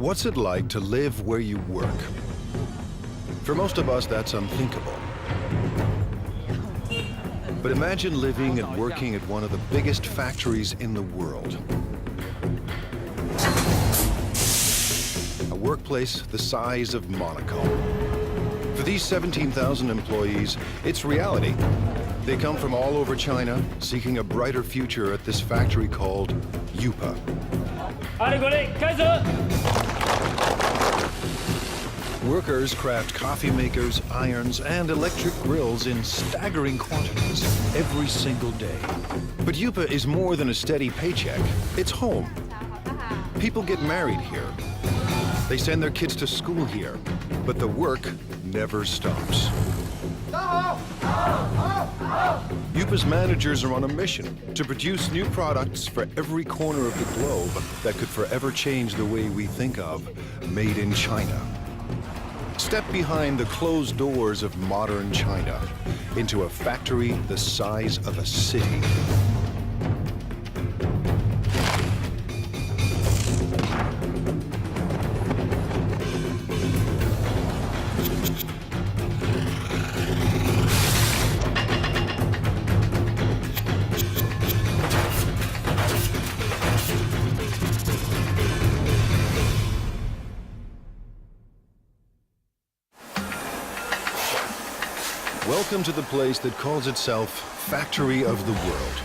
What's it like to live where you work? For most of us, that's unthinkable. But imagine living and working at one of the biggest factories in the world. A workplace the size of Monaco. For these 17,000 employees, it's reality. They come from all over China, seeking a brighter future at this factory called Yupa. Workers craft coffee makers, irons, and electric grills in staggering quantities every single day. But Yupa is more than a steady paycheck. It's home. People get married here. They send their kids to school here. But the work never stops. Yupa's managers are on a mission to produce new products for every corner of the globe that could forever change the way we think of made in China. Step behind the closed doors of modern China into a factory the size of a city. Welcome to the place that calls itself Factory of the World.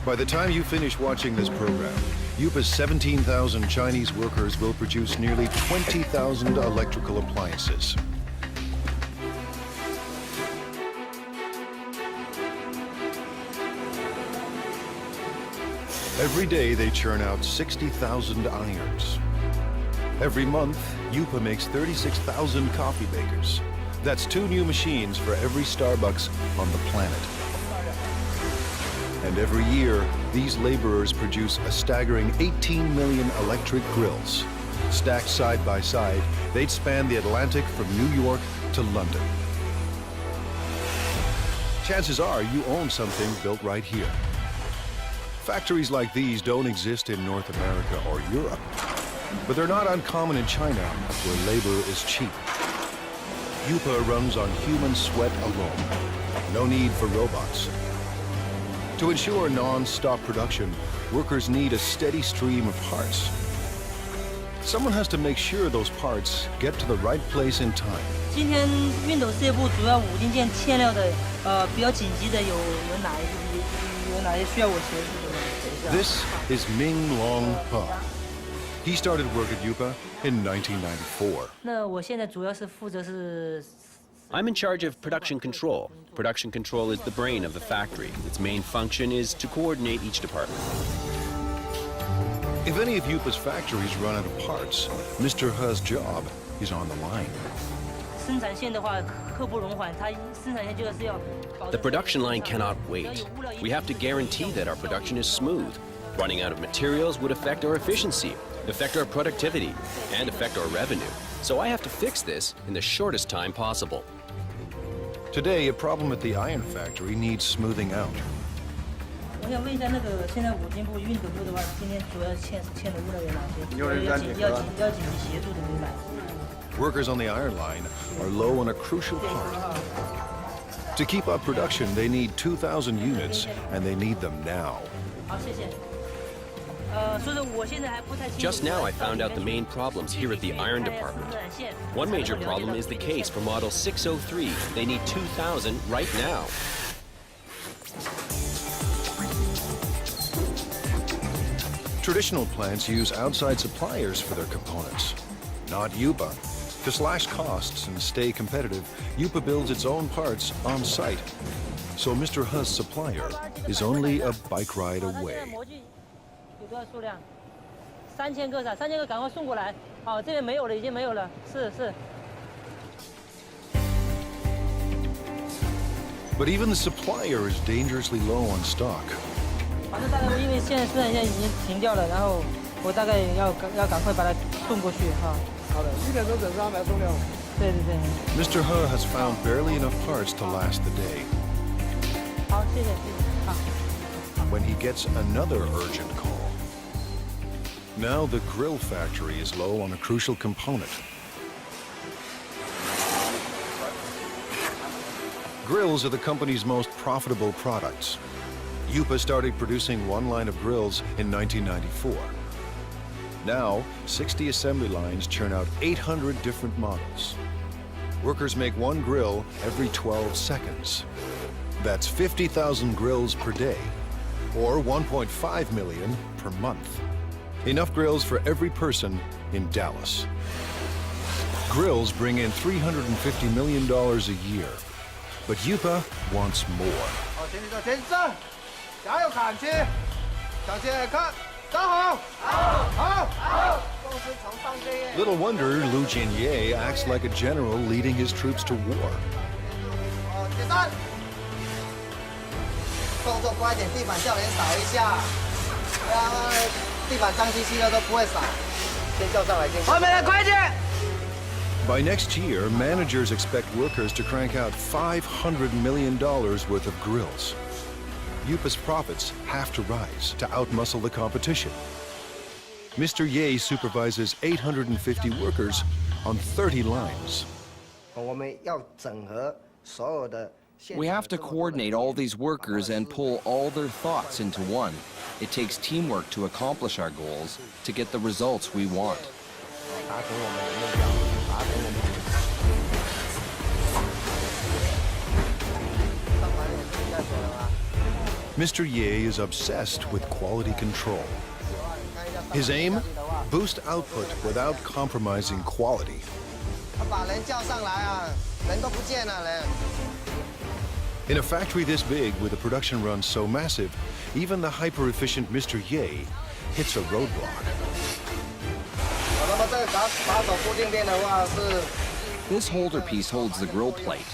By the time you finish watching this program, Yupa's 17,000 Chinese workers will produce nearly 20,000 electrical appliances. Every day they churn out 60,000 irons. Every month, Yupa makes 36,000 coffee makers. That's 2 new machines for every Starbucks on the planet. And every year, these laborers produce a staggering 18 million electric grills. Stacked side by side, they'd span the Atlantic from New York to London. Chances are you own something built right here. Factories like these don't exist in North America or Europe, but they're not uncommon in China, where labor is cheap. Yupa runs on human sweat alone. No need for robots. To ensure non-stop production, workers need a steady stream of parts. Someone has to make sure those parts get to the right place in time. 今天熨斗事业部主要5零件欠料的，比较紧急的有哪些需要我协助的？ This is Ming Long He. He started work at Yupa in 1994. 那我现在主要是负责是。 I'm in charge of production control. Production control is the brain of the factory. Its main function is to coordinate each department. If any of Yupa's factories run out of parts, Mr. He's job is on the line. 生产线的话，刻不容缓，它生产线就是要。The production line cannot wait. We have to guarantee that our production is smooth. Running out of materials would affect our efficiency, affect our productivity, and affect our revenue. So I have to fix this in the shortest time possible. Today, a problem at the iron factory needs smoothing out. 我想问一下，那个现在5金部、熨斗部的话，今天主要欠的物料有哪些？要紧急协助的明白。 Workers on the iron line are low on a crucial part. To keep up production, they need 2,000 units, and they need them now. 好，谢谢。Just now I found out the main problems here at the iron department. One major problem is the case for model 603. They need 2,000 right now. Traditional plants use outside suppliers for their components, not Yupa. To slash costs and stay competitive, Yupa builds its own parts on site. So Mr. He's supplier is only a bike ride away. 多少数量？3000个是3000个，赶快送过来。好，这边没有了，已经没有了。是。But even the supplier is dangerously low on stock. 反正大概因为现在生产线已经停掉了，然后我大概要赶快把它送过去哈。好的，1点钟准时安排送料。对。Mr. He has found barely enough parts to last the day. 好，谢谢。好。When he gets another urgent call. Now the grill factory is low on a crucial component. Grills are the company's most profitable products. Yupa started producing one line of grills in 1994. Now, 60 assembly lines churn out 800 different models. Workers make one grill every 12 seconds. That's 50,000 grills per day, or 1.5 million per month. Enough grills for every person in Dallas. Grills bring in $350 million a year, but Yupa wants more. Little wonder Lu Jinye acts like a general leading his troops to war. By next year, managers expect workers to crank out $500 million worth of grills. Yupa's profits have to rise to outmuscle the competition. Mr. Ye supervises 850 workers on 30 lines. We have to coordinate all these workers and pull all their thoughts into one. It takes teamwork to accomplish our goals, to get the results we want. Mr. Ye is obsessed with quality control. His aim? Boost output without compromising quality. In a factory this big, with a production run so massive, even the hyper-efficient Mr. Ye hits a roadblock. This holder piece holds the grill plate.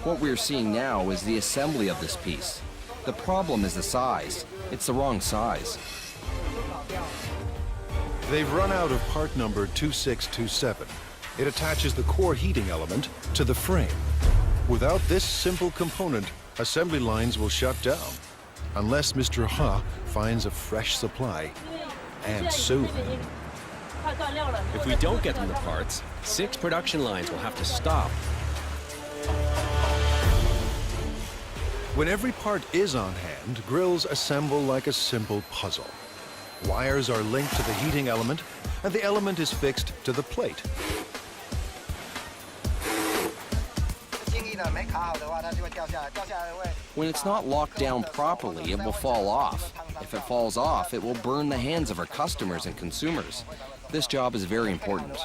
What we're seeing now is the assembly of this piece. The problem is the size. It's the wrong size. They've run out of part number 2627. It attaches the core heating element to the frame. Without this simple component, assembly lines will shut down, unless Mr. Ha finds a fresh supply, and soon. If we don't get them the parts, 6 production lines will have to stop. When every part is on hand, grills assemble like a simple puzzle. Wires are linked to the heating element, and the element is fixed to the plate. When it's not locked down properly, it will fall off. If it falls off, it will burn the hands of our customers and consumers. This job is very important.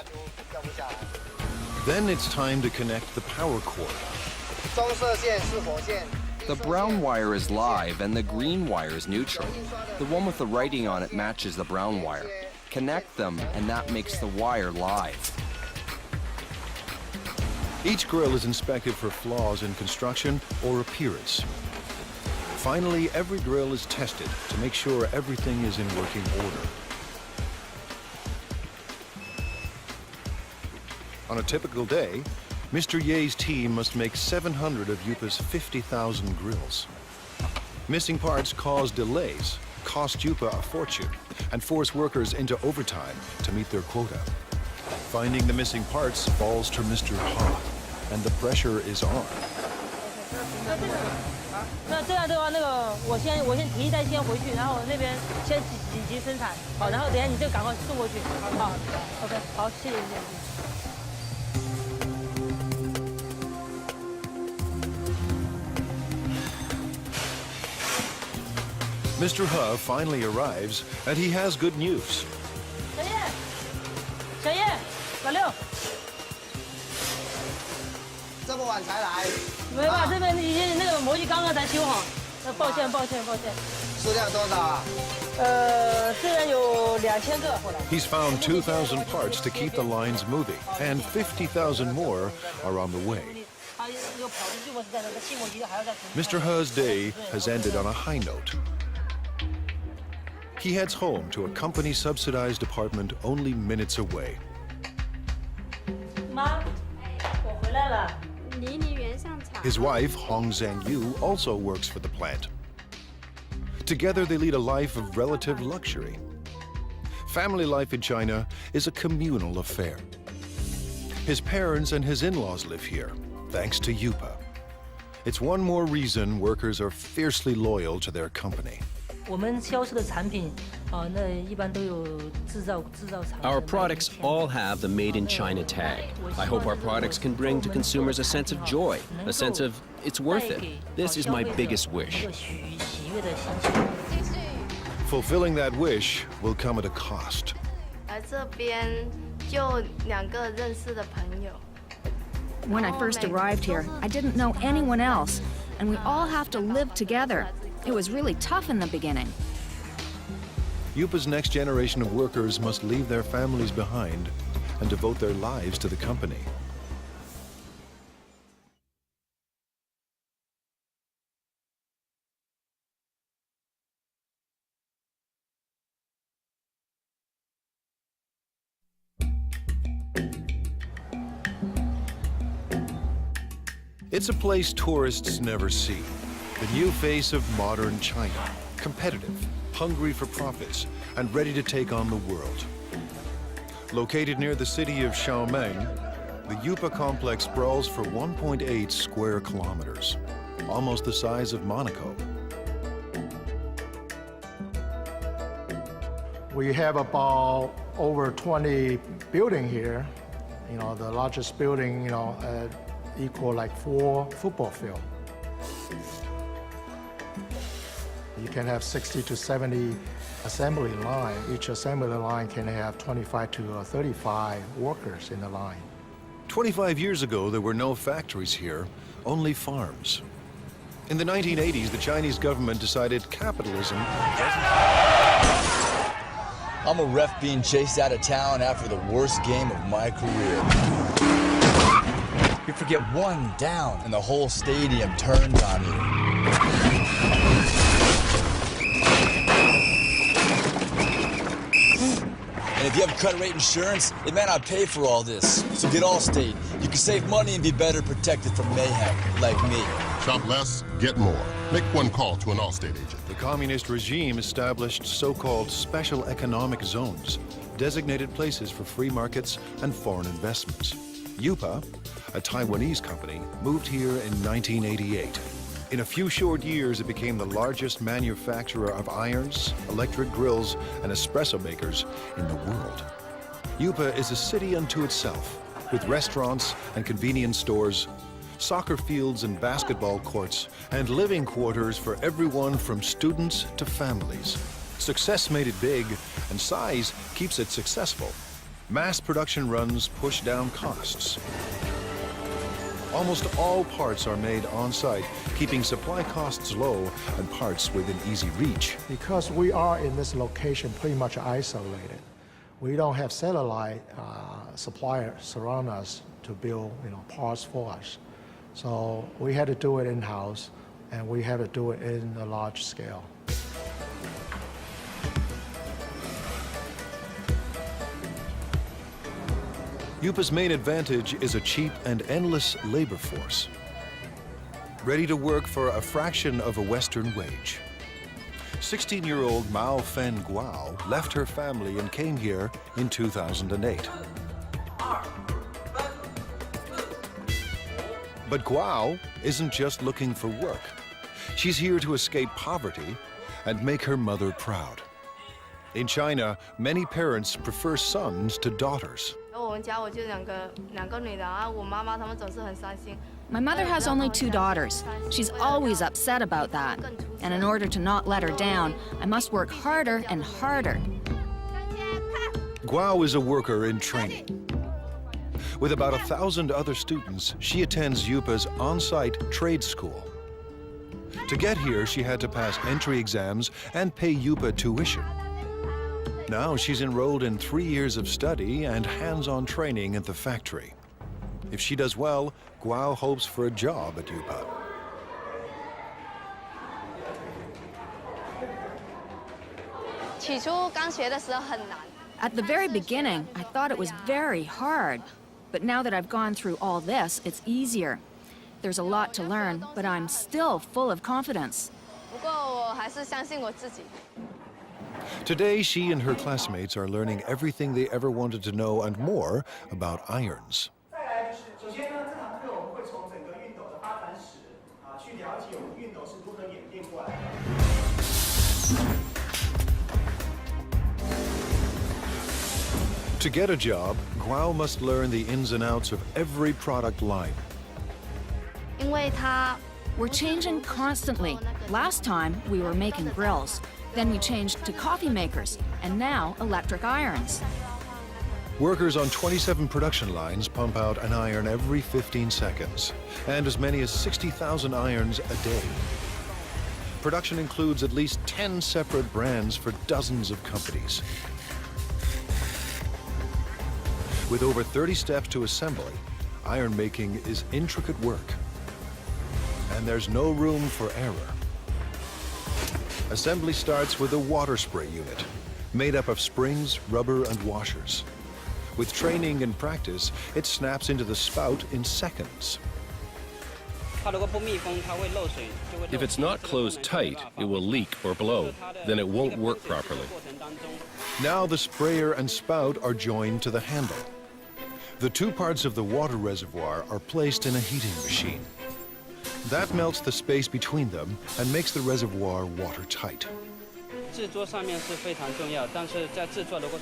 Then it's time to connect the power cord. The brown wire is live and the green wire is neutral. The one with the writing on it matches the brown wire. Connect them and that makes the wire live. Each grill is inspected for flaws in construction or appearance. Finally, every grill is tested to make sure everything is in working order. On a typical day, Mr. Ye's team must make 700 of Yupa's 50,000 grills. Missing parts cause delays, cost Yupa a fortune, and force workers into overtime to meet their quota. Finding the missing parts falls to Mr. Ha, and the pressure is on. 那这样的话，我先提一袋先回去，然后那边先紧急生产，好，然后等一下你就赶快送过去，好 ，OK， 好，谢谢。 Mr. He finally arrives, and he has good news. 小叶，老六，这么晚才来？没办法，这边已经那个模具刚刚才修好，抱歉。数量多少啊？这边有2000个。 He's found 2,000 parts to keep the lines moving, and 50,000 more are on the way. Mr. He's day has ended on a high note. He heads home to a company-subsidized apartment only minutes away. 妈，我回来了。 His wife, Hong Zhangyu, also works for the plant. Together, they lead a life of relative luxury. Family life in China is a communal affair. His parents and his in-laws live here, thanks to Yupa. It's one more reason workers are fiercely loyal to their company. 我们销售的产品，那一般都有制造厂。 Our products all have the Made in China tag. I hope our products can bring to consumers a sense of joy, a sense of it's worth it. This is my biggest wish. 喜悦的心情。 Fulfilling that wish will come at a cost. 来这边就2个认识的朋友。 When I first arrived here, I didn't know anyone else, and we all have to live together. It was really tough in the beginning. Yupa's next generation of workers must leave their families behind and devote their lives to the company. It's a place tourists never see. The new face of modern China, competitive, hungry for profits, and ready to take on the world. Located near the city of Xiaomeng, the Yupa complex sprawls for 1.8 square kilometers, almost the size of Monaco. We have about over 20 buildings here. You know, the largest building, equal like 4 football fields. You can have 60 to 70 assembly line. Each assembly line can have 25 to 35 workers in the line. 25 years ago, there were no factories here, only farms. In the 1980s, the Chinese government decided capitalism I'm a ref being chased out of town after the worst game of my career. You forget one down, and the whole stadium turns on you. And if you have credit rate insurance, it may not pay for all this. So get Allstate. You can save money and be better protected from mayhem, like me. Shop less, get more. Make one call to an Allstate agent. The communist regime established so-called special economic zones, designated places for free markets and foreign investments. Yupa, a Taiwanese company, moved here in 1988. In a few short years, it became the largest manufacturer of irons, electric grills, and espresso makers in the world. Yupa is a city unto itself, with restaurants and convenience stores, soccer fields and basketball courts, and living quarters for everyone from students to families. Success made it big, and size keeps it successful. Mass production runs push down costs. Almost all parts are made on-site, keeping supply costs low and parts within easy reach. Because we are in this location pretty much isolated, we don't have satellite suppliers surround us to build parts for us. So we had to do it in-house, and we had to do it in a large scale. Yupa's main advantage is a cheap and endless labor force, ready to work for a fraction of a Western wage. 16-year-old Mao Fen Guo left her family and came here in 2008. But Guo isn't just looking for work. She's here to escape poverty and make her mother proud. In China, many parents prefer sons to daughters. My mother has only 2 daughters. She's always upset about that. And in order to not let her down, I must work harder and harder. Guo is a worker in training. With about 1,000 other students, she attends Yupa's on-site trade school. To get here, she had to pass entry exams and pay Yupa tuition. Now she's enrolled in 3 years of study and hands-on training at the factory. If she does well, Guo hopes for a job at Yupa. At the very beginning, I thought it was very hard. But now that I've gone through all this, it's easier. There's a lot to learn, but I'm still full of confidence. Today, she and her classmates are learning everything they ever wanted to know and more about irons. To get a job, Guo must learn the ins and outs of every product line. 因为它 We're changing constantly. Last time, we were making grills. Then we changed to coffee makers, and now electric irons. Workers on 27 production lines pump out an iron every 15 seconds, and as many as 60,000 irons a day. Production includes at least 10 separate brands for dozens of companies. With over 30 steps to assembly, iron making is intricate work. And there's no room for error. Assembly starts with a water spray unit, made up of springs, rubber, and washers. With training and practice, it snaps into the spout in seconds. If it's not closed tight, it will leak or blow. Then it won't work properly. Now the sprayer and spout are joined to the handle. The two parts of the water reservoir are placed in a heating machine. That melts the space between them and makes the reservoir watertight.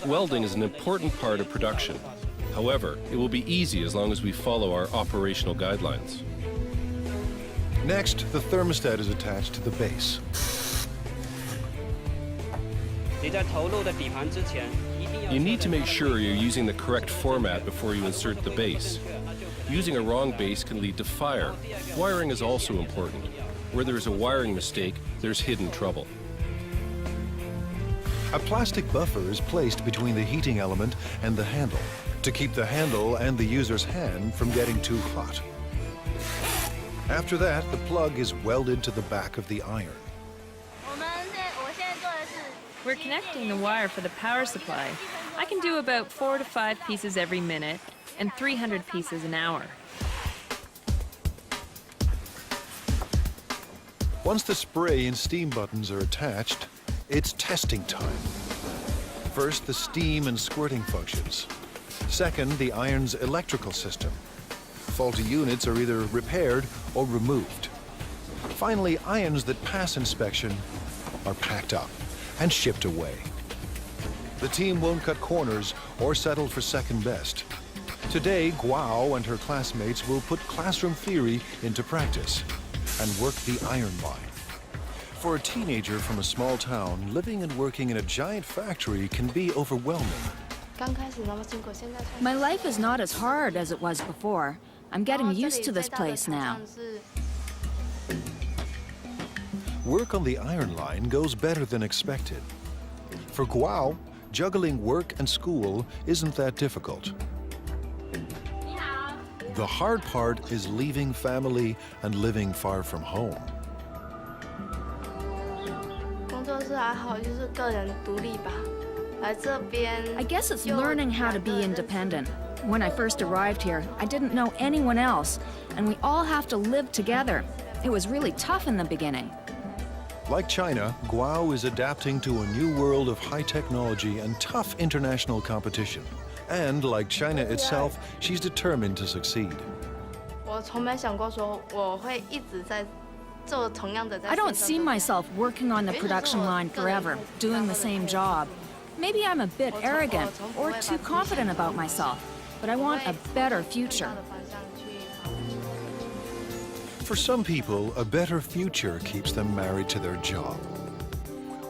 Welding is an important part of production. However, it will be easy as long as we follow our operational guidelines. Next, the thermostat is attached to the base. You need to make sure you're using the correct format before you insert the base. Using a wrong base can lead to fire. Wiring is also important. Where there's a wiring mistake, there's hidden trouble. A plastic buffer is placed between the heating element and the handle to keep the handle and the user's hand from getting too hot. After that, the plug is welded to the back of the iron. We're connecting the wire for the power supply. I can do about 4 to 5 pieces every minute and 300 pieces an hour. Once the spray and steam buttons are attached, it's testing time. First, the steam and squirting functions. Second, the iron's electrical system. Faulty units are either repaired or removed. Finally, irons that pass inspection are packed up and shipped away. The team won't cut corners or settle for second best. Today, Guo and her classmates will put classroom theory into practice and work the iron line. For a teenager from a small town, living and working in a giant factory can be overwhelming. My life is not as hard as it was before. I'm getting used to this place now. Work on the iron line goes better than expected. For Guo, juggling work and school isn't that difficult. The hard part is leaving family and living far from home. I guess it's learning how to be independent. When I first arrived here, I didn't know anyone else, and we all have to live together. It was really tough in the beginning. Like China, Guo is adapting to a new world of high technology and tough international competition. And like China itself, she's determined to succeed. I don't see myself working on the production line forever, doing the same job. Maybe I'm a bit arrogant or too confident about myself, but I want a better future. For some people, a better future keeps them married to their job.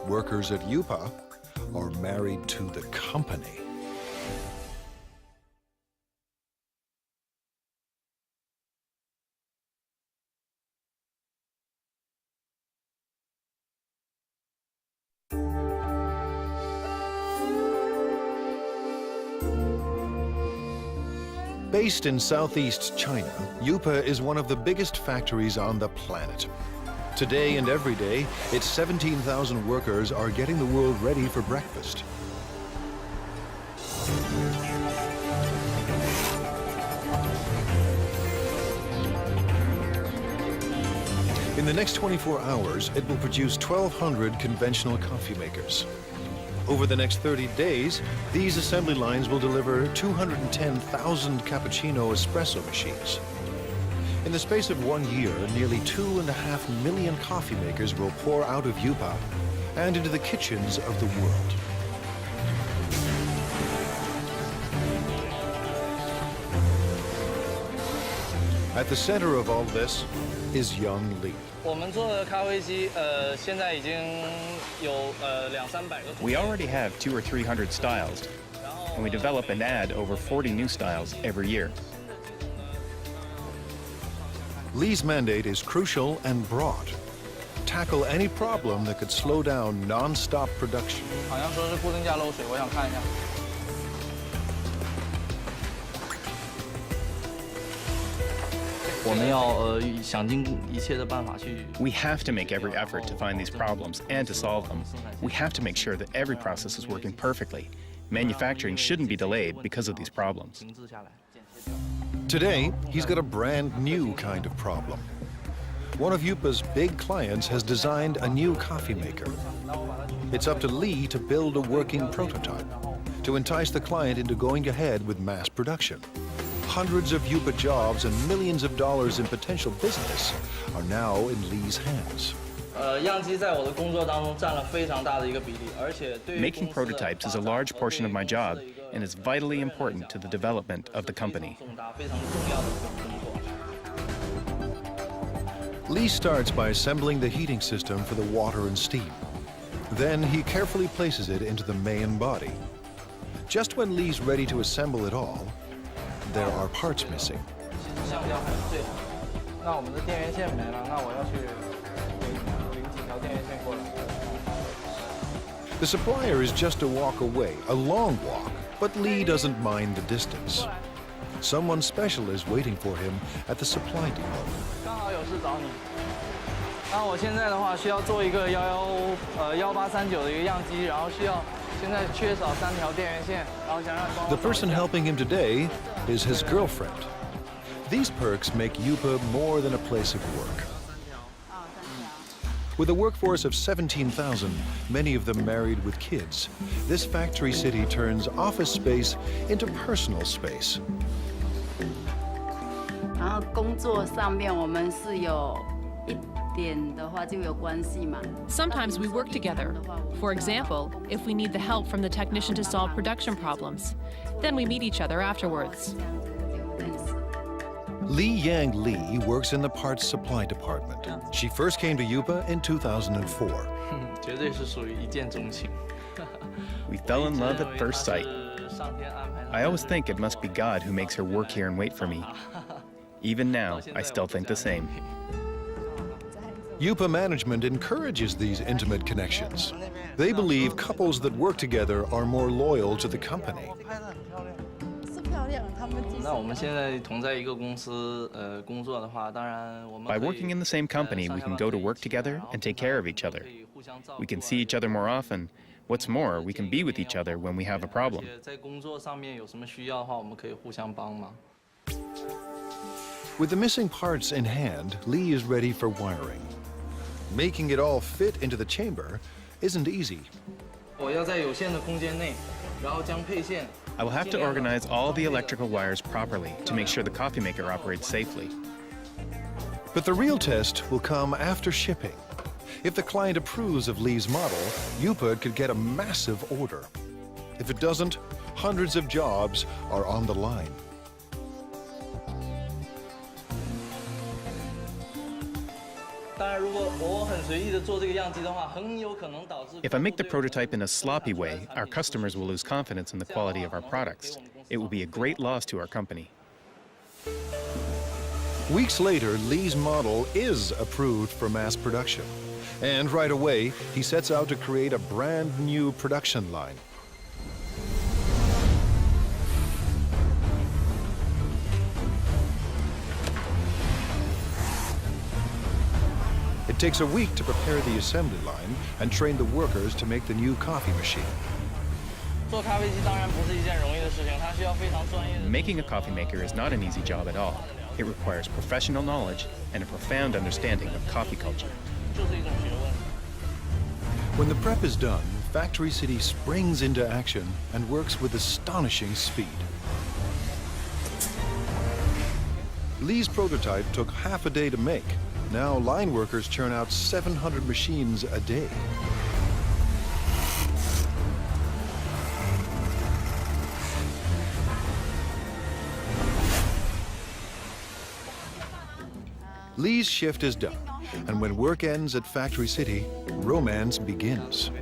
Workers at UPA are married to the company. Based in southeast China, UPA is one of the biggest factories on the planet. Today and every day, its 17,000 workers are getting the world ready for breakfast. In the next 24 hours, it will produce 1,200 conventional coffee makers. Over the next 30 days, these assembly lines will deliver 210,000 cappuccino espresso machines. In the space of 1 year, nearly 2.5 million coffee makers will pour out of Yupa and into the kitchens of the world. At the center of all this is Young Lee. We already have 200 or 300 styles, and we develop and add over 40 new styles every year. Lee's mandate is crucial and broad. Tackle any problem that could slow down non-stop production. We have to make every effort to find these problems and to solve them. We have to make sure that every process is working perfectly. Manufacturing shouldn't be delayed because of these problems. Today, he's got a brand new kind of problem. One of Yupa's big clients has designed a new coffee maker. It's up to Lee to build a working prototype to entice the client into going ahead with mass production. Hundreds of Yupa jobs and millions of dollars in potential business are now in Lee's hands. Making prototypes is a large portion of my job and is vitally important to the development of the company. Lee starts by assembling the heating system for the water and steam. Then he carefully places it into the main body. Just when Lee's ready to assemble it all, there are parts missing. The supplier is just a walk away, a long walk, but Lee doesn't mind the distance. Someone special is waiting for him at the supply depot. The person helping him today is his girlfriend. These perks make Yupa more than a place of work. With a workforce of 17,000, many of them married with kids, this factory city turns office space into personal space. Sometimes we work together. For example, if we need the help from the technician to solve production problems, then we meet each other afterwards. Lee Yang Lee works in the parts supply department. She first came to Yupa in 2004. We fell in love at first sight. I always think it must be God who makes her work here and wait for me. Even now, I still think the same. Yupa management encourages these intimate connections. They believe couples that work together are more loyal to the company. By working in the same company, we can go to work together and take care of each other. We can see each other more often. What's more, we can be with each other when we have a problem. With the missing parts in hand, Lee is ready for wiring. Making it all fit into the chamber isn't easy. I will have to organize all the electrical wires properly to make sure the coffee maker operates safely. But the real test will come after shipping. If the client approves of Lee's model, Yupa could get a massive order. If it doesn't, hundreds of jobs are on the line. If I make the prototype in a sloppy way, our customers will lose confidence in the quality of our products. It will be a great loss to our company. Weeks later, Lee's model is approved for mass production. And right away, he sets out to create a brand new production line. It takes a week to prepare the assembly line and train the workers to make the new coffee machine. Making a coffee maker is not an easy job at all. It requires professional knowledge and a profound understanding of coffee culture. When the prep is done, Factory City springs into action and works with astonishing speed. Lee's prototype took half a day to make. Now line workers churn out 700 machines a day. Lee's shift is done, and when work ends at Factory City, romance begins.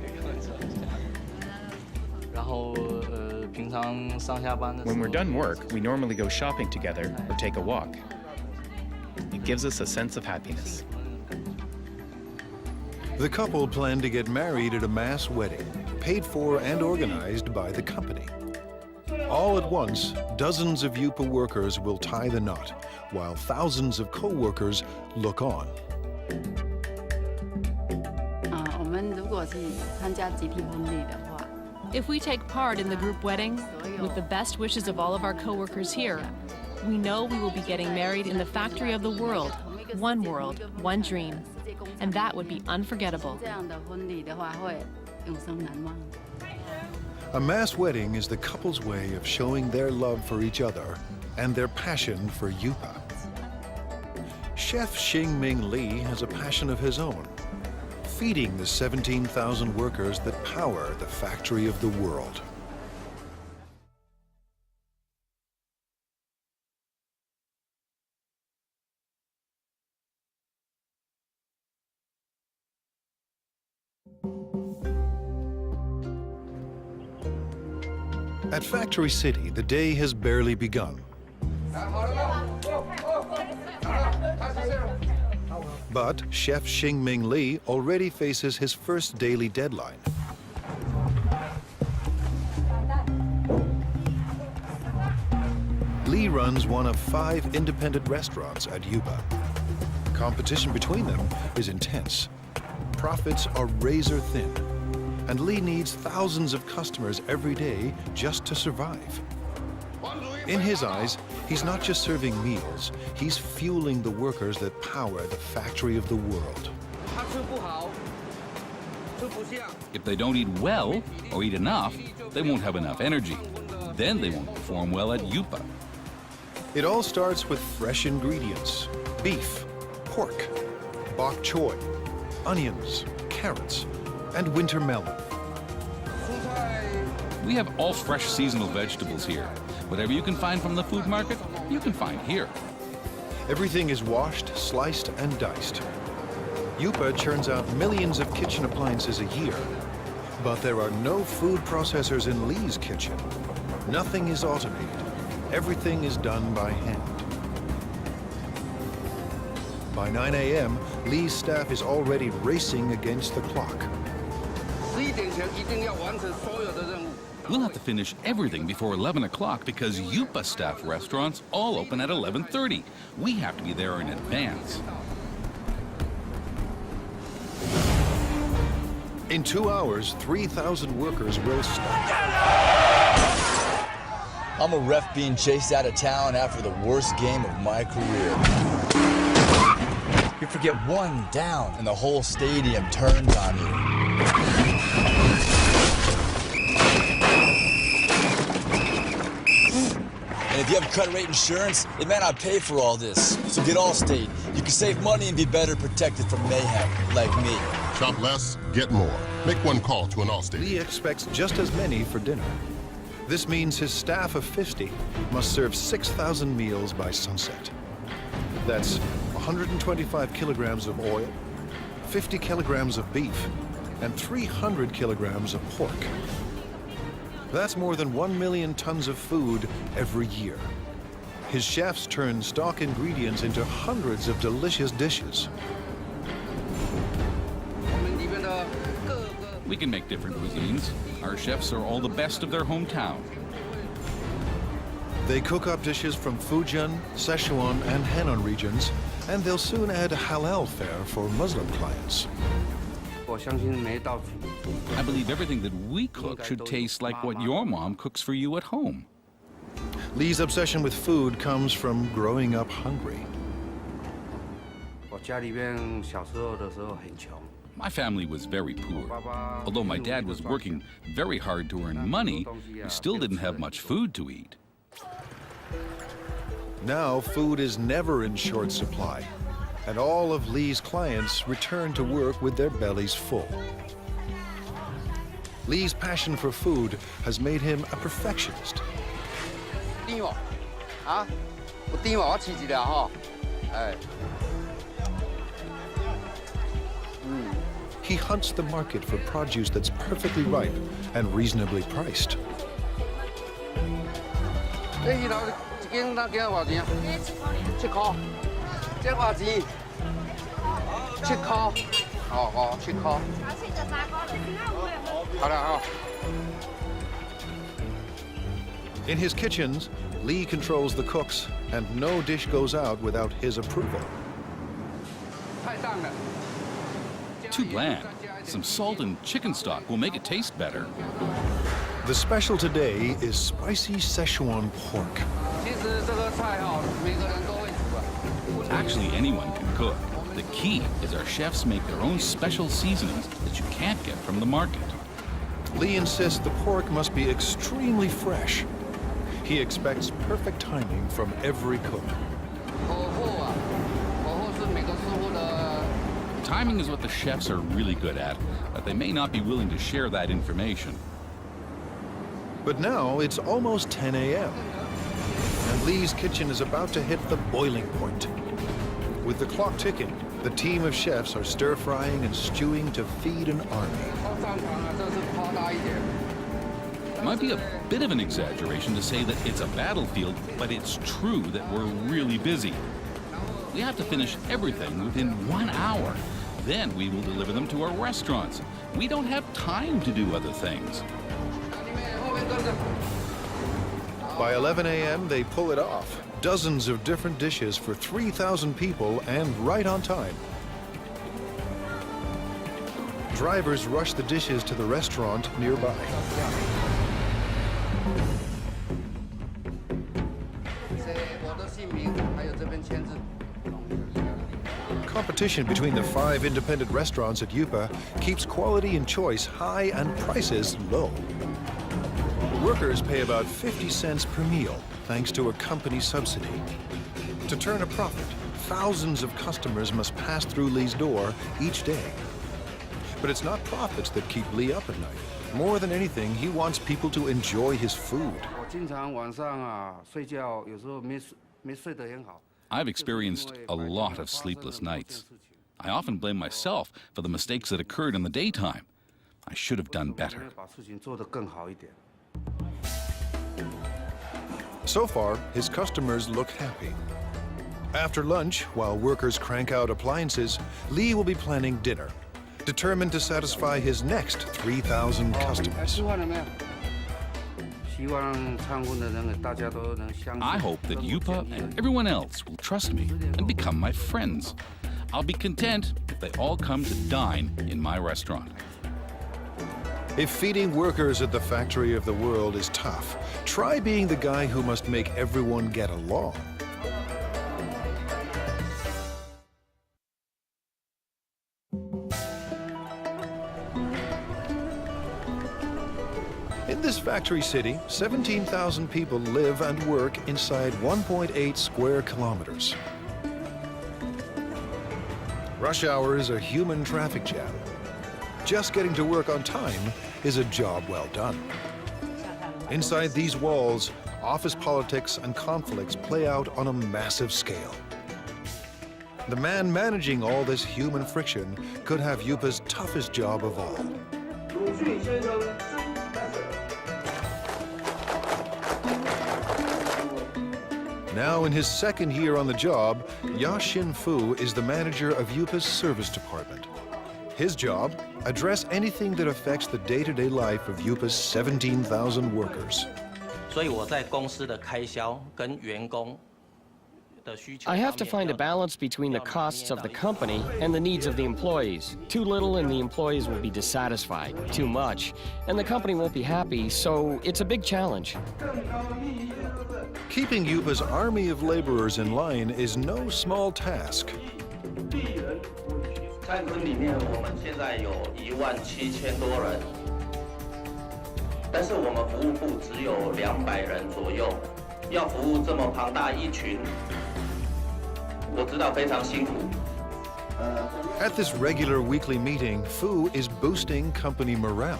When we're done work, we normally go shopping together or take a walk. It gives us a sense of happiness. The couple plan to get married at a mass wedding, paid for and organized by the company. All at once, dozens of Yupa workers will tie the knot, while thousands of co-workers look on. If we take part in the group wedding, with the best wishes of all of our co-workers here, we know we will be getting married in the factory of the world, one dream, and that would be unforgettable. A mass wedding is the couple's way of showing their love for each other and their passion for Yupa. Chef Xingming Li has a passion of his own, feeding the 17,000 workers that power the factory of the world. At Factory City, the day has barely begun. But Chef Xingming Li already faces his first daily deadline. Li runs one of 5 independent restaurants at Yupa. Competition between them is intense. Profits are razor thin, and Li needs thousands of customers every day just to survive. In his eyes, he's not just serving meals, he's fueling the workers that power the factory of the world. If they don't eat well or eat enough, they won't have enough energy. Then they won't perform well at Yupa. It all starts with fresh ingredients: beef, pork, bok choy, onions, carrots, and winter melon. We have all fresh seasonal vegetables here. Whatever you can find from the food market, you can find here. Everything is washed, sliced, and diced. Yupa churns out millions of kitchen appliances a year, but there are no food processors in Li's kitchen. Nothing is automated. Everything is done by hand. By 9 a.m., Li's staff is already racing against the clock. We'll have to finish everything before 11 o'clock because Yupa staff restaurants all open at 11:30. We have to be there in advance. In 2 hours, 3,000 workers will start. I'm a ref being chased out of town after the worst game of my career. You forget one down and the whole stadium turns on you. And if you have credit rate insurance, it may not pay for all this. So get Allstate. You can save money and be better protected from mayhem, like me. Shop less, get more. Make one call to an Allstate. Li expects just as many for dinner. This means his staff of 50 must serve 6,000 meals by sunset. That's 125 kilograms of oil, 50 kilograms of beef, and 300 kilograms of pork. That's more than 1 million tons of food every year. His chefs turn stock ingredients into hundreds of delicious dishes. We can make different cuisines. Our chefs are all the best of their hometown. They cook up dishes from Fujian, Sichuan, and Henan regions, and they'll soon add halal fare for Muslim clients. I believe everything that we cook should taste like what your mom cooks for you at home. Li's obsession with food comes from growing up hungry. My family was very poor. Although my dad was working very hard to earn money, we still didn't have much food to eat. Now food is never in short supply, and all of Lee's clients return to work with their bellies full. Lee's passion for food has made him a perfectionist. He hunts the market for produce that's perfectly ripe and reasonably priced. In his kitchens, Lee controls the cooks, and no dish goes out without his approval. Too bland. Some salt and chicken stock will make it taste better. The special today is spicy Szechuan pork. Actually, anyone can cook. The key is our chefs make their own special seasonings that you can't get from the market. Lee insists the pork must be extremely fresh. He expects perfect timing from every cook. Timing is what the chefs are really good at, but they may not be willing to share that information. But now it's almost 10 a.m. and Lee's kitchen is about to hit the boiling point. With the clock ticking, the team of chefs are stir-frying and stewing to feed an army. It might be a bit of an exaggeration to say that it's a battlefield, but it's true that we're really busy. We have to finish everything within 1 hour. Then we will deliver them to our restaurants. We don't have time to do other things. By 11 a.m., they pull it off. Dozens of different dishes for 3,000 people and right on time. Drivers rush the dishes to the restaurant nearby. Competition between the 5 independent restaurants at Yupa keeps quality and choice high and prices low. Workers pay about 50 cents per meal, thanks to a company subsidy. To turn a profit, thousands of customers must pass through Lee's door each day. But it's not profits that keep Lee up at night. More than anything, he wants people to enjoy his food. I've experienced a lot of sleepless nights. I often blame myself for the mistakes that occurred in the daytime. I should have done better. So far, his customers look happy. After lunch, while workers crank out appliances, Lee will be planning dinner, determined to satisfy his next 3,000 customers. I hope that Yupa and everyone else will trust me and become my friends. I'll be content if they all come to dine in my restaurant. If feeding workers at the factory of the world is tough, try being the guy who must make everyone get along. In this factory city, 17,000 people live and work inside 1.8 square kilometers. Rush hour is a human traffic jam. Just getting to work on time is a job well done. Inside these walls, office politics and conflicts play out on a massive scale. The man managing all this human friction could have Yupa's toughest job of all. Now in his second year on the job, Ya Xin-fu is the manager of Yupa's service department. His job, address anything that affects the day-to-day life of Yupa's 17,000 workers. I have to find a balance between the costs of the company and the needs of the employees. Too little and the employees will be dissatisfied. Too much and the company won't be happy, so it's a big challenge. Keeping Yupa's army of laborers in line is no small task. 灿坤里面，我们现在有17000多人，但是我们服务部只有200人左右，要服务这么庞大一群，我知道非常辛苦。At this regular weekly meeting, Fu is boosting company morale.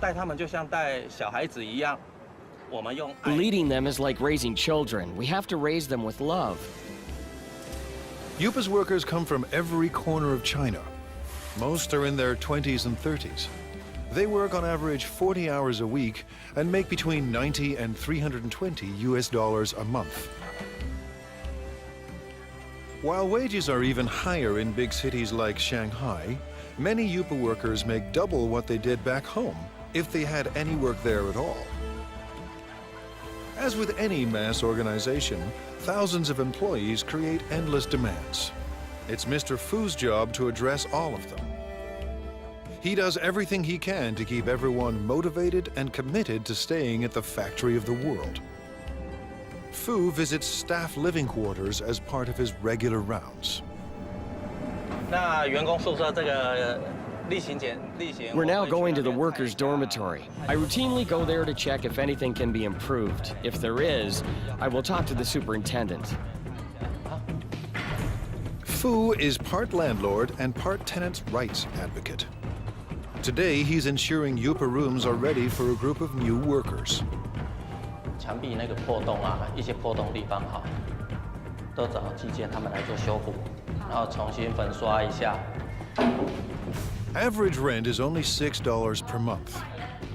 带他们就像带小孩子一样，我们用爱。 Leading them is like raising children. We have to raise them with love. Yupa's workers come from every corner of China. Most are in their 20s and 30s. They work on average 40 hours a week and make between $90 and $320 US a month. While wages are even higher in big cities like Shanghai, many Yupa workers make double what they did back home if they had any work there at all. As with any mass organization, thousands of employees create endless demands. It's Mr. Fu's job to address all of them. He does everything he can to keep everyone motivated and committed to staying at the factory of the world. Fu visits staff living quarters as part of his regular rounds. We're now going to the workers' dormitory. I routinely go there to check if anything can be improved. If there is, I will talk to the superintendent. Fu is part landlord and part tenants' rights advocate. Today, he's ensuring Yupa rooms are ready for a group of new workers. 墙壁那个破洞啊，一些破洞地方好，都找基建他们来做修补，然后重新粉刷一下。 Average rent is only $6 per month,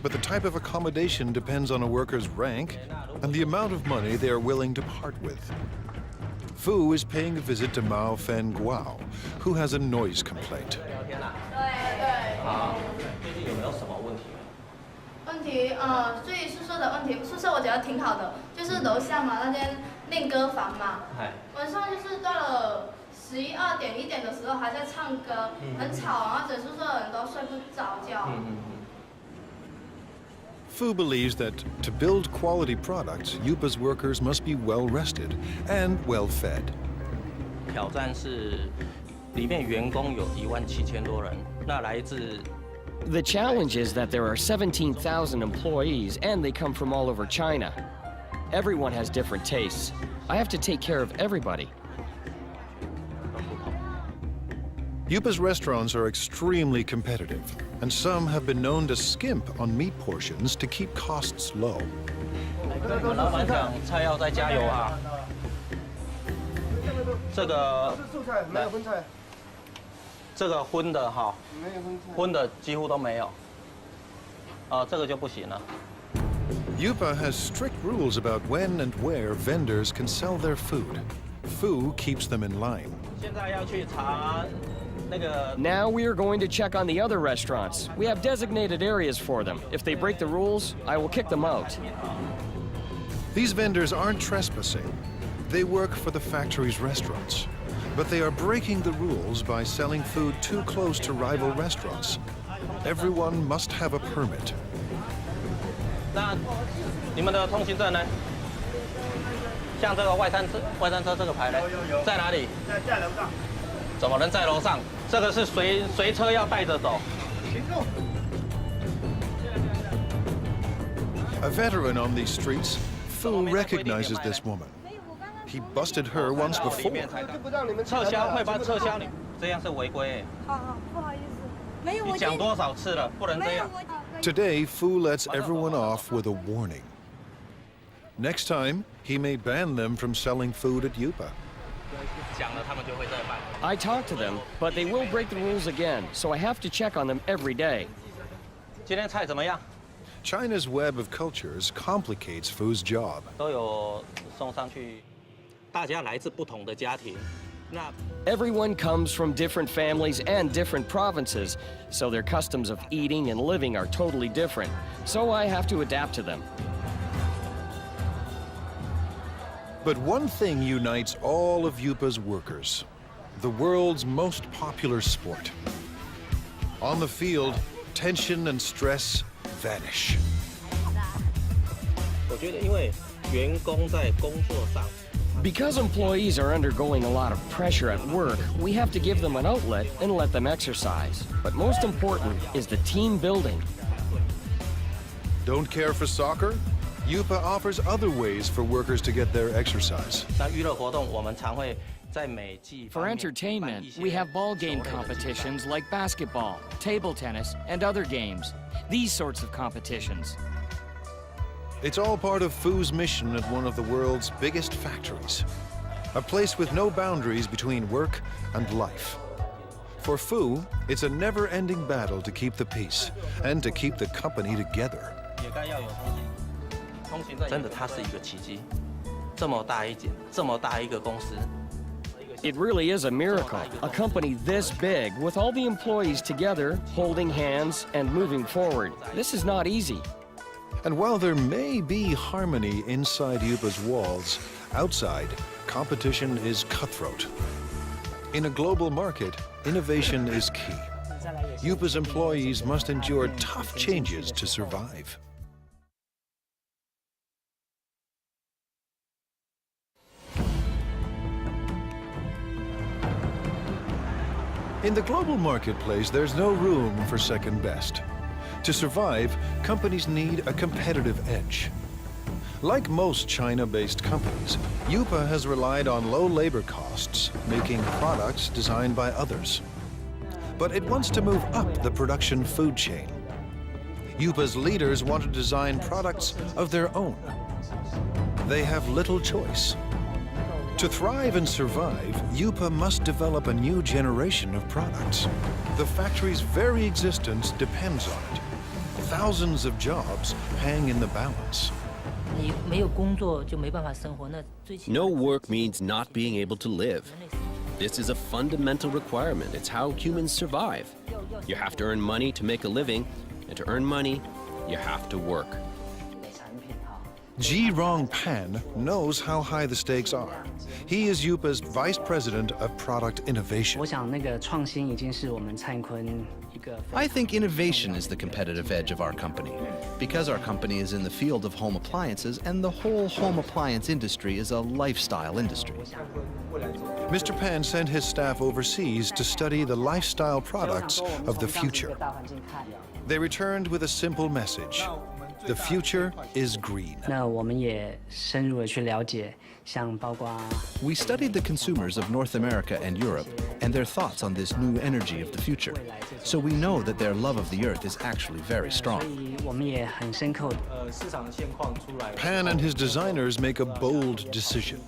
but the type of accommodation depends on a worker's rank and the amount of money they are willing to part with. Fu is paying a visit to Mao Fen Guao, who has a noise complaint. 所以宿舍的问题，宿舍我觉得挺好的，就是楼下嘛那间练歌房嘛，晚上就是到了11、2点、1点的时候还在唱歌，很吵，然后整宿舍的人都睡不着觉。Fu believes that to build quality products, Yupa's workers must be well rested and well fed. 挑战是，里面员工有17000多人，那来自。 The challenge is that there are 17,000 employees and they come from all over China. Everyone has different tastes. I have to take care of everybody. Yupa's restaurants are extremely competitive, and some have been known to skimp on meat portions to keep costs low. 老板讲菜要再加油啊！这个没有荤菜。 这个荤的哈，荤的几乎都没有，这个就不行了。Yupa has strict rules about when and where vendors can sell their food. Fu keeps them in line. 现在要去查那个。 Now we are going to check on the other restaurants. We have designated areas for them. If they break the rules, I will kick them out. These vendors aren't trespassing. They work for the factory's restaurants. But they are breaking the rules by selling food too close to rival restaurants. Everyone must have a permit. 那你们的通行证呢？像这个外餐车这个牌呢？在哪里？在楼上。怎么能在楼上？这个是随车要带着走。 A veteran on these streets, Fu recognizes this woman. He busted her once before. 撤销会帮撤销你，这样是违规。好，不好意思，没有。你讲多少次了，不能这样。 Today, Fu lets everyone off with a warning. Next time, he may ban them from selling food at Yupa. 讲了，他们就会再办。 I talk to them, but they will break the rules again, so I have to check on them every day. 今天菜怎么样？ China's web of cultures complicates Fu's job. 都有送上去。 大家来自不同的家庭，那 Everyone comes from different families and different provinces, so their customs of eating and living are totally different. So I have to adapt to them. But one thing unites all of Yupa's workers: the world's most popular sport. On the field, tension and stress vanish. 我觉得，因为员工在工作上。Because employees are undergoing a lot of pressure at work, we have to give them an outlet and let them exercise. But most important is the team building. Don't care for soccer? Yupa offers other ways for workers to get their exercise. For entertainment, we have ball game competitions like basketball, table tennis, and other games. These sorts of competitions. It's all part of Fu's mission at one of the world's biggest factories. A place with no boundaries between work and life. For Fu, it's a never-ending battle to keep the peace and to keep the company together. 真的，它是一个奇迹。这么大一间，这么大一个公司。 It really is a miracle. A company this big, with all the employees together, holding hands and moving forward. This is not easy. And while there may be harmony inside Yupa's walls, outside, competition is cutthroat. In a global market, innovation is key. Yupa's employees must endure tough changes to survive. In the global marketplace, there's no room for second best. To survive, companies need a competitive edge. Like most China-based companies, Yupa has relied on low labor costs, making products designed by others. But it wants to move up the production food chain. Yupa's leaders want to design products of their own. They have little choice. To thrive and survive, Yupa must develop a new generation of products. The factory's very existence depends on it. Thousands of jobs hang in the balance. No work means not being able to live. This is a fundamental requirement. It's how humans survive. You have to earn money to make a living, and to earn money, you have to work. Ji Rong Pan knows how high the stakes are. He is Yupa's Vice President of Product Innovation. I think innovation is the competitive edge of our company, because our company is in the field of home appliances, and the whole home appliance industry is a lifestyle industry. Mr. Pan sent his staff overseas to study the lifestyle products of the future. They returned with a simple message. The future is green. We studied the consumers of North America and Europe and their thoughts on this new energy of the future. So we know that their love of the earth is actually very strong. Pan and his designers make a bold decision.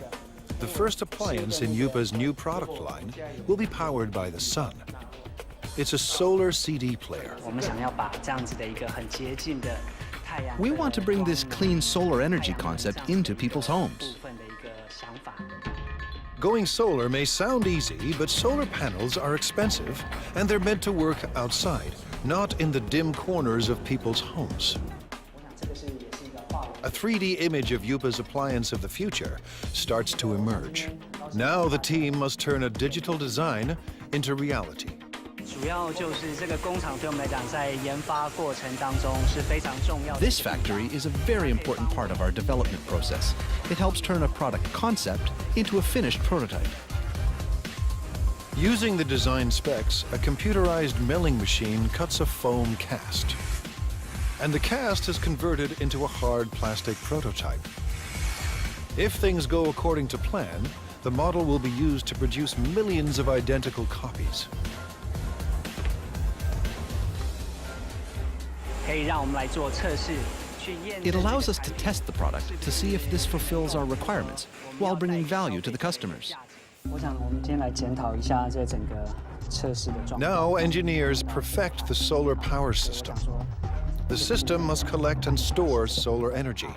The first appliance in Yupa's new product line will be powered by the sun. It's a solar CD player. We want to bring this clean solar energy concept into people's homes. Going solar may sound easy, but solar panels are expensive, and they're meant to work outside, not in the dim corners of people's homes. A 3D image of Yupa's appliance of the future starts to emerge. Now the team must turn a digital design into reality. This factory is a very important part of our development process. It helps turn a product concept into a finished prototype. Using the design specs, a computerized milling machine cuts a foam cast. And the cast is converted into a hard plastic prototype. If things go according to plan, the model will be used to produce millions of identical copies. It allows us to test the product to see if this fulfills our requirements while bringing value to the customers. Now engineers perfect the solar power system. The system must collect and store solar energy.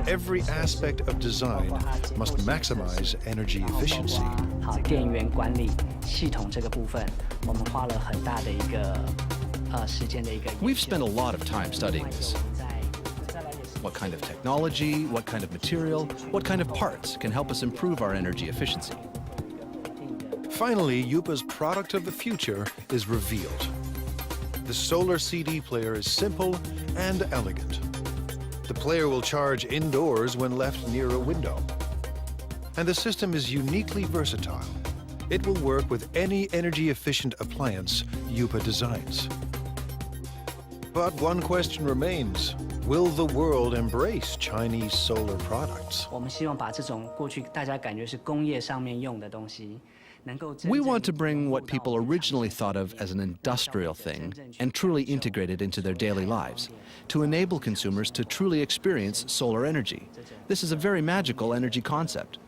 Every aspect of design must maximize energy efficiency. We've spent a lot of time studying this. What kind of technology, what kind of material, what kind of parts can help us improve our energy efficiency? Finally, Yupa's product of the future is revealed. The solar CD player is simple and elegant. The player will charge indoors when left near a window. And the system is uniquely versatile. It will work with any energy-efficient appliance Yupa designs. But one question remains. Will the world embrace Chinese solar products? We want to bring what people originally thought of as an industrial thing and truly integrate it into their daily lives, to enable consumers to truly experience solar energy. This is a very magical energy concept.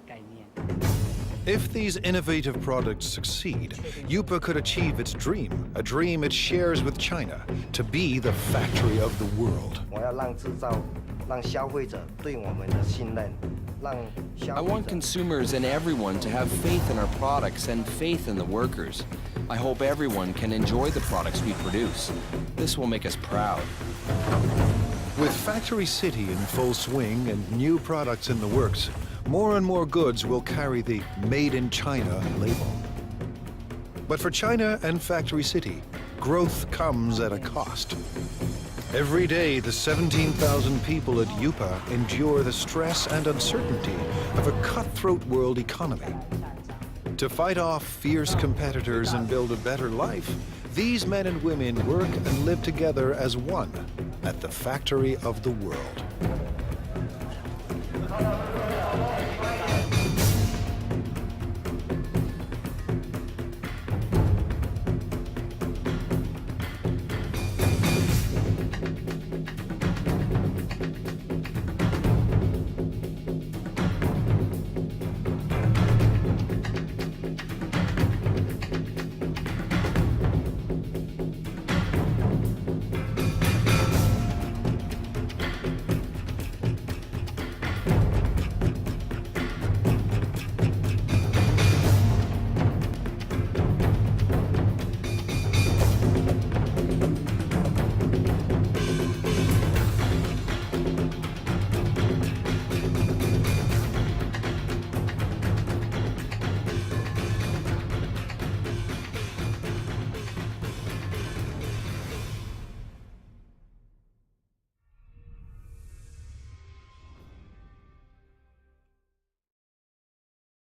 If these innovative products succeed, Yupa could achieve its dream, a dream it shares with China, to be the factory of the world. I want consumers and everyone to have faith in our products and faith in the workers. I hope everyone can enjoy the products we produce. This will make us proud. With Factory City in full swing and new products in the works, more and more goods will carry the Made in China label. But for China and Factory City, growth comes at a cost. Every day, the 17,000 people at Yupa endure the stress and uncertainty of a cutthroat world economy. To fight off fierce competitors and build a better life, these men and women work and live together as one at the factory of the world.